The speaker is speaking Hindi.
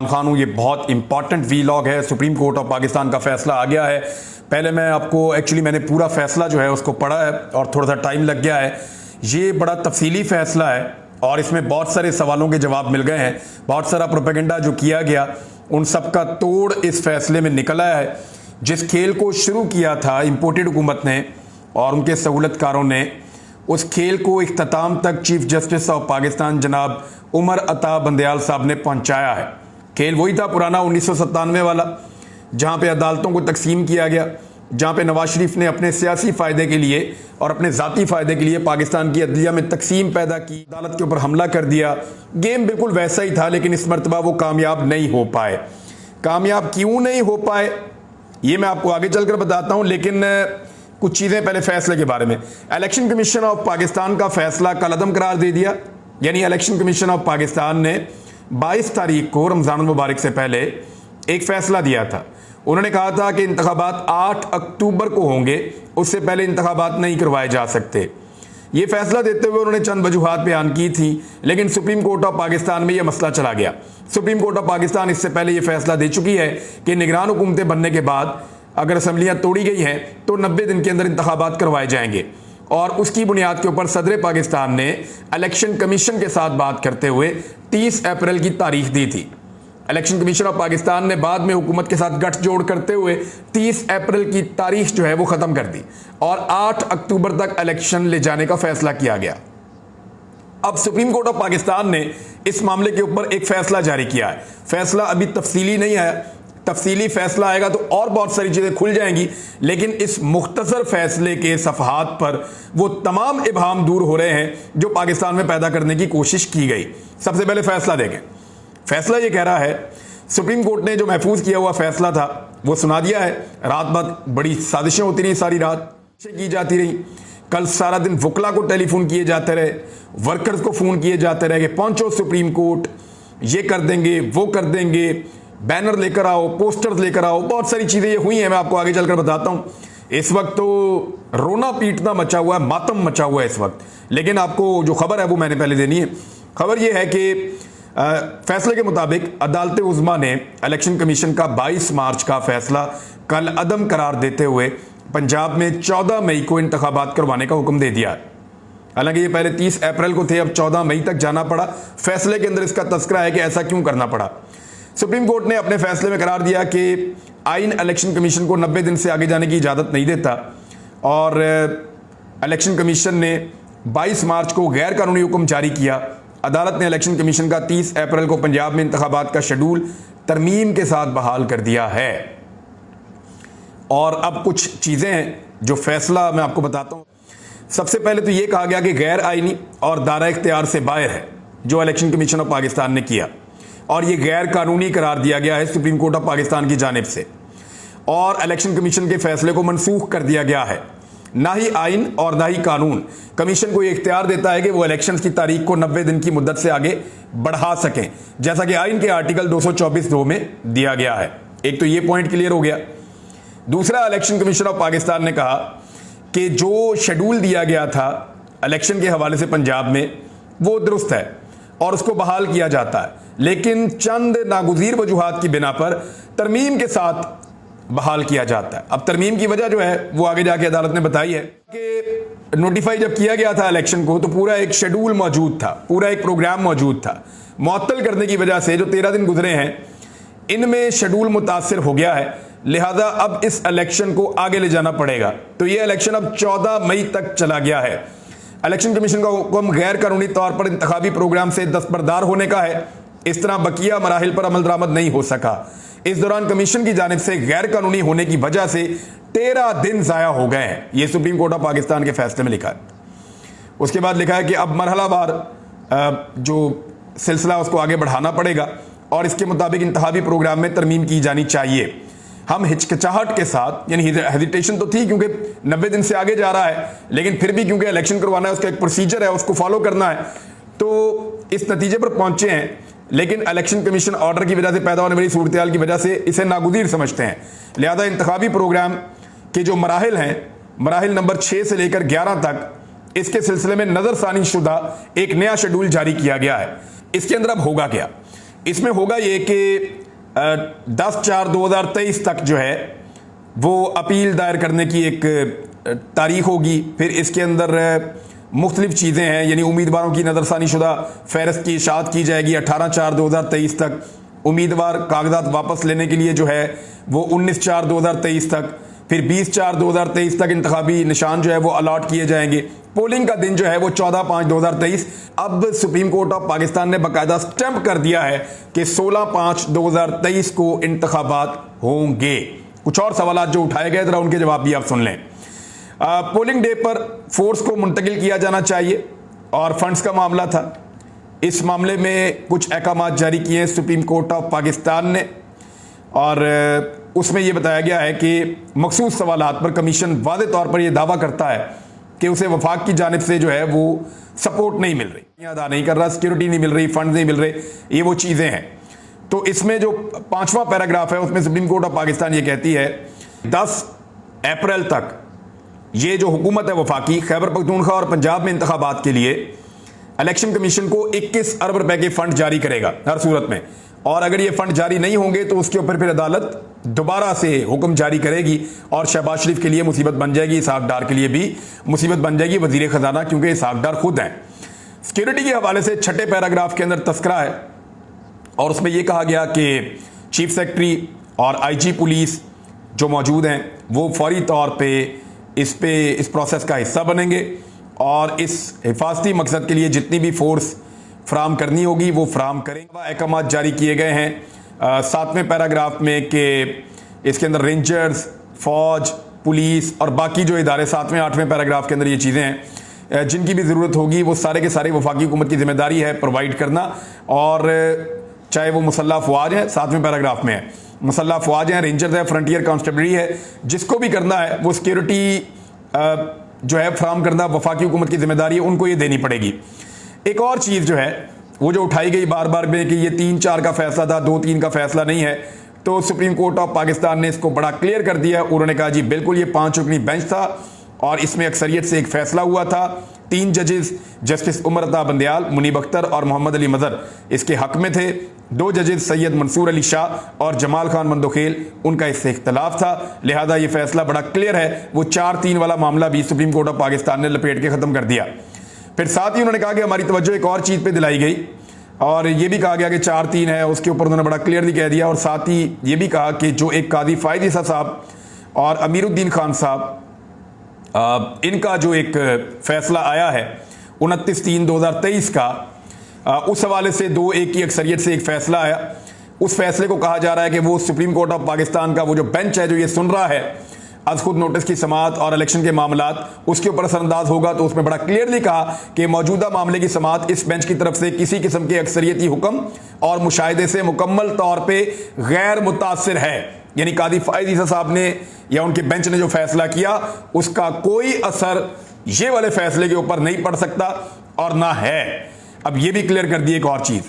खान हूँ। ये बहुत इंपॉर्टेंट वीलॉग है। सुप्रीम कोर्ट ऑफ पाकिस्तान का फैसला आ गया है। पहले मैं आपको मैंने पूरा फैसला जो है उसको पढ़ा है और थोड़ा सा टाइम लग गया है। ये बड़ा तफसीली फैसला है और इसमें बहुत सारे सवालों के जवाब मिल गए हैं। बहुत सारा प्रोपेगेंडा जो किया गया उन सब का तोड़ इस फैसले में निकला है। जिस खेल को शुरू किया था इम्पोर्टेड हुकूमत ने और उनके सहूलतकारों ने, उस खेल को इख्तिताम तक चीफ जस्टिस ऑफ पाकिस्तान जनाब उमर अता बंदयाल साहब ने पहुंचाया है। खेल वही था पुराना 1997 वाला, जहां पे अदालतों को तकसीम किया गया, जहां पे नवाज शरीफ ने अपने सियासी फ़ायदे के लिए और अपने ज़ाती फ़ायदे के लिए पाकिस्तान की अदलिया में तकसीम पैदा की, अदालत के ऊपर हमला कर दिया। गेम बिल्कुल वैसा ही था, लेकिन इस मरतबा वो कामयाब नहीं हो पाए। कामयाब क्यों नहीं हो पाए ये मैं आपको आगे चलकर बताता हूं, लेकिन कुछ चीज़ें पहले फैसले के बारे में। इलेक्शन कमीशन ऑफ पाकिस्तान का फैसला कलअदम करार दे दिया। यानी इलेक्शन कमीशन ऑफ पाकिस्तान ने 22 तारीख को रमज़ान मुबारक से पहले एक फैसला दिया था। उन्होंने कहा था कि इंतखाबात 8 अक्टूबर को होंगे, उससे पहले इंतखाबात नहीं करवाए जा सकते। ये फैसला देते हुए उन्होंने चंद वजूहात बयान की थी, लेकिन सुप्रीम कोर्ट ऑफ पाकिस्तान में यह मसला चला गया। सुप्रीम कोर्ट ऑफ पाकिस्तान इससे पहले यह फैसला दे चुकी है कि निगरान हुकूमतें बनने के बाद अगर असम्बलियां तोड़ी गई हैं तो 90 दिन के अंदर इंतखाबात करवाए जाएंगे। और उसकी बुनियाद के ऊपर सदर पाकिस्तान ने इलेक्शन कमीशन के साथ बात करते हुए 30 अप्रैल की तारीख दी थी। इलेक्शन कमीशन ऑफ पाकिस्तान ने बाद में हुकूमत के साथ गठजोड़ करते हुए 30 अप्रैल की तारीख जो है वो ख़त्म कर दी और 8 अक्टूबर तक इलेक्शन ले जाने का फैसला किया गया। अब सुप्रीम कोर्ट ऑफ पाकिस्तान ने इस मामले के ऊपर एक फैसला जारी किया है। फैसला अभी तफसीली नहीं है, तफसीली फैसला आएगा तो और बहुत सारी चीज़ें खुल जाएंगी, लेकिन इस मुख्तसर फैसले के सफहात पर वो तमाम इबहाम दूर हो रहे हैं जो पाकिस्तान में पैदा करने की कोशिश की गई। सबसे पहले फैसला देखें। फैसला ये कह रहा है, सुप्रीम कोर्ट ने जो महफूज किया हुआ फैसला था वो सुना दिया है। रात बाद बड़ी साजिशें होती रही, सारी रात की जाती रही। कल सारा दिन वकला को टेलीफोन किए जाते रहे, वर्कर्स को फ़ोन किए जाते रहे कि पहुंचो सुप्रीम कोर्ट, ये कर देंगे वो कर देंगे, बैनर लेकर आओ, पोस्टर्स लेकर आओ। बहुत सारी चीज़ें ये हुई हैं, मैं आपको आगे चलकर बताता हूँ। इस वक्त तो रोना पीटना मचा हुआ है, मातम मचा हुआ है इस वक्त। लेकिन आपको जो खबर है वो मैंने पहले देनी है। खबर ये है कि फैसले के मुताबिक अदालत उज़्मा ने इलेक्शन कमीशन का 22 मार्च का फैसला कल अदम करार देते हुए पंजाब में 14 मई को इंतखाबात करवाने का हुक्म दे दिया। हालांकि ये पहले 30 अप्रैल को थे, अब 14 मई तक जाना पड़ा। फैसले के अंदर इसका तस्करा है कि ऐसा क्यों करना पड़ा। सुप्रीम कोर्ट ने अपने फैसले में करार दिया कि आइन इलेक्शन कमीशन को 90 दिन से आगे जाने की इजाज़त नहीं देता और इलेक्शन कमीशन ने 22 मार्च को गैर कानूनी हुक्म जारी किया। अदालत ने इलेक्शन कमीशन का 30 अप्रैल को पंजाब में इंतखाबात का शेड्यूल तरमीम के साथ बहाल कर दिया है। और अब कुछ चीज़ें हैं जो फैसला मैं आपको बताता हूँ। सबसे पहले तो ये कहा गया कि गैर आइनी और दायरा इख्तियार से बाहर है जो इलेक्शन कमीशन ऑफ पाकिस्तान ने किया, और ये गैर कानूनी करार दिया गया है सुप्रीम कोर्ट ऑफ पाकिस्तान की जानिब से, और इलेक्शन कमीशन के फैसले को मनसूख कर दिया गया है। ना ही आइन और ना ही कानून कमीशन को ये इख्तियार देता है कि वो इलेक्शंस की तारीख को 90 दिन की मुद्दत से आगे बढ़ा सकें, जैसा कि आइन के आर्टिकल 224(2) में दिया गया है। एक तो ये पॉइंट क्लियर हो गया। दूसरा, इलेक्शन कमीशन ऑफ पाकिस्तान ने कहा कि जो शेड्यूल दिया गया था इलेक्शन के हवाले से पंजाब में वो दुरुस्त है और उसको बहाल किया जाता है, लेकिन चंद नागुज़ीर वजूहात की बिना पर तरमीम के साथ बहाल किया जाता है। अब तरमीम की वजह जो है वो आगे जाके अदालत ने बताई है कि नोटिफाई जब किया गया था इलेक्शन को तो पूरा एक शेड्यूल मौजूद था, पूरा एक प्रोग्राम मौजूद था। मुअत्तल करने की वजह से जो 13 दिन गुजरे हैं इनमें शेड्यूल मुतासिर हो गया है, लिहाजा अब इस इलेक्शन को आगे ले जाना पड़ेगा। तो ये इलेक्शन अब 14 मई तक चला गया है। इलेक्शन कमीशन का हुक्म गैर कानूनी तौर पर इंतखाबी प्रोग्राम से दस्तबरदार होने का है। इस तरह बकिया मराहिल पर अमल दरामद नहीं हो सका। इस दौरान कमीशन की जानिब से गैर कानूनी होने की वजह से 13 दिन ज़ाया हो गए हैं। ये सुप्रीम कोर्ट ऑफ पाकिस्तान के फैसले में लिखा है। उसके बाद लिखा है कि अब मरहलावार जो सिलसिला उसको आगे बढ़ाना पड़ेगा और इसके मुताबिक इंतखाबी प्रोग्राम में तरमीम की जानी चाहिए। हम हिचकिचाहट के साथ, यानी हेजिटेशन तो थी क्योंकि 90 दिन से आगे जा रहा है, लेकिन फिर भी क्योंकि इलेक्शन करवाना है, उसका एक प्रोसीजर है, उसको फॉलो करना है, तो इस नतीजे पर पहुंचे हैं। लेकिन इलेक्शन कमीशन ऑर्डर की वजह से पैदा होने वाली सूरत की वजह से इसे नागुज़ीर समझते हैं। लिहाजा इंतखाबी प्रोग्राम के जो मराहिल हैं, मराहिल नंबर 6 से लेकर 11 तक, इसके सिलसिले में नज़रसानी शुदा एक नया शेड्यूल जारी किया गया है। इसके अंदर अब होगा क्या? इसमें होगा ये कि 10/4/2023 तक जो है वो अपील दायर करने की एक तारीख होगी। फिर इसके अंदर मुख्तलिफ चीज़ें हैं, यानी उम्मीदवारों की नज़रसानी शुदा फ़हरिस्त की इशाअत की जाएगी 18/4/2023 तक। उम्मीदवार कागजात वापस लेने के लिए जो है वो 19/4/2023 तक। फिर 20/4/2023 तक इंतखाबी निशान जो है वो अलॉट किए जाएंगे। पोलिंग का दिन जो है वो 14/5/2023। अब सुप्रीम कोर्ट ऑफ पाकिस्तान ने बाकायदा स्टैंप कर दिया है कि 16/5/2023 को इंतखाबात होंगे। कुछ और सवाल जो उठाए गए जरा उनके जवाब भी आप सुन लें। पोलिंग डे पर फोर्स को मुंतकिल किया जाना चाहिए और फंड्स का मामला था। इस मामले में कुछ अहकाम जारी किए हैं सुप्रीम कोर्ट ऑफ पाकिस्तान ने, और उसमें यह बताया गया है कि मखसूस सवालात पर कमीशन वाज़े तौर पर यह दावा करता है कि उसे वफाक की जानिब से जो है वो सपोर्ट नहीं मिल रही, अदा नहीं कर रहा, सिक्योरिटी नहीं मिल रही, फंड नहीं मिल रहे, ये वो चीज़ें हैं। तो इसमें जो 5वां पैराग्राफ है उसमें सुप्रीम कोर्ट ऑफ पाकिस्तान ये कहती है 10 अप्रैल तक ये जो हुकूमत है वफाकी, खैबर पख्तूनख्वा और पंजाब में इंतखाबात के लिए इलेक्शन कमीशन को 21 अरब रुपए के फंड जारी करेगा हर सूरत में, और अगर ये फंड जारी नहीं होंगे तो उसके ऊपर फिर अदालत दोबारा से हुक्म जारी करेगी और शहबाज शरीफ के लिए मुसीबत बन जाएगी, इसहाक डार के लिए भी मुसीबत बन जाएगी, वजीर खजाना, क्योंकि इसहाक डार खुद हैं। सिक्योरिटी के हवाले से 6ठे पैराग्राफ के अंदर तस्करा है और उसमें यह कहा गया कि चीफ सेक्रेटरी और IG पुलिस जो मौजूद हैं वो फौरी तौर पर इस प्रोसेस का हिस्सा बनेंगे और इस हिफाजती मकसद के लिए जितनी भी फोर्स फ्राहम करनी होगी वो फ्राहम करेंगे। अहकाम जारी किए गए हैं 7वें पैराग्राफ में कि इसके अंदर रेंजर्स, फौज, पुलिस और बाकी जो इदारे 7वें 8वें पैराग्राफ के अंदर ये चीज़ें हैं जिनकी भी ज़रूरत होगी वो सारे के सारे वफाकी हुकूमत की जिम्मेदारी है प्रोवाइड करना, और चाहे वो मुसल्लह फ़ौज है, 7वें पैराग्राफ में है मुसल्लह फ़ौज हैं, रेंजर्स है, फ्रंटियर कांस्टेबलरी है, जिसको भी करना है वो सिक्योरिटी जो है फ्राहम करना वफाकी हुकूमत की जिम्मेदारी है, उनको ये देनी पड़ेगी। एक और चीज़ जो है वो जो उठाई गई बार बार में कि ये 3-4 का फैसला था, 2-3 का फैसला नहीं है, तो सुप्रीम कोर्ट ऑफ पाकिस्तान ने इसको बड़ा क्लियर कर दिया। उन्होंने कहा जी बिल्कुल ये 5 रुकनी बेंच था और इसमें अक्सरियत से एक फैसला हुआ था। 3 जजेस जस्टिस उमर अता बंदयाल, मुनीब अख्तर और मोहम्मद अली मजहर इसके हक में थे। 2 जजेस सैयद मंसूर अली शाह और जमाल खान मंदोखेल, उनका इससे इख्तलाफ था, लिहाजा ये फैसला बड़ा क्लियर है। वो 4-3 वाला मामला भी सुप्रीम कोर्ट ऑफ पाकिस्तान ने लपेट के ख़त्म कर दिया। फिर साथ ही उन्होंने कहा कि हमारी तवज्जो एक और चीज़ पर दिलाई गई और ये भी कहा गया कि 4-3 है, उसके ऊपर उन्होंने बड़ा क्लियरली कह दिया, और साथ ही ये भी कहा कि जो एक कादी फ़ायद ईसा साहब और अमीरुद्दीन खान साहब इनका जो एक फैसला आया है 29/3/2023 का, उस हवाले से 2-1 की अक्सरियत से एक फैसला आया। उस फैसले को कहा जा रहा है कि वो सुप्रीम कोर्ट ऑफ पाकिस्तान का वो जो बेंच है जो ये सुन रहा है आज खुद नोटिस की समाअत और इलेक्शन के मामलात, उसके ऊपर असरअंदाज होगा। तो उसमें बड़ा क्लियरली कहा कि मौजूदा मामले की समाअत इस बेंच की तरफ से किसी किस्म के अक्सरियती हुक्म और मुशाहिदे से मुकम्मल तौर पर गैर मुतासिर है, यानी कादी फ़ायद ईसा साहब ने या उनके बेंच ने जो फैसला किया उसका कोई असर ये वाले फैसले के ऊपर नहीं पड़ सकता और ना है। अब ये भी क्लियर कर दी एक और चीज़।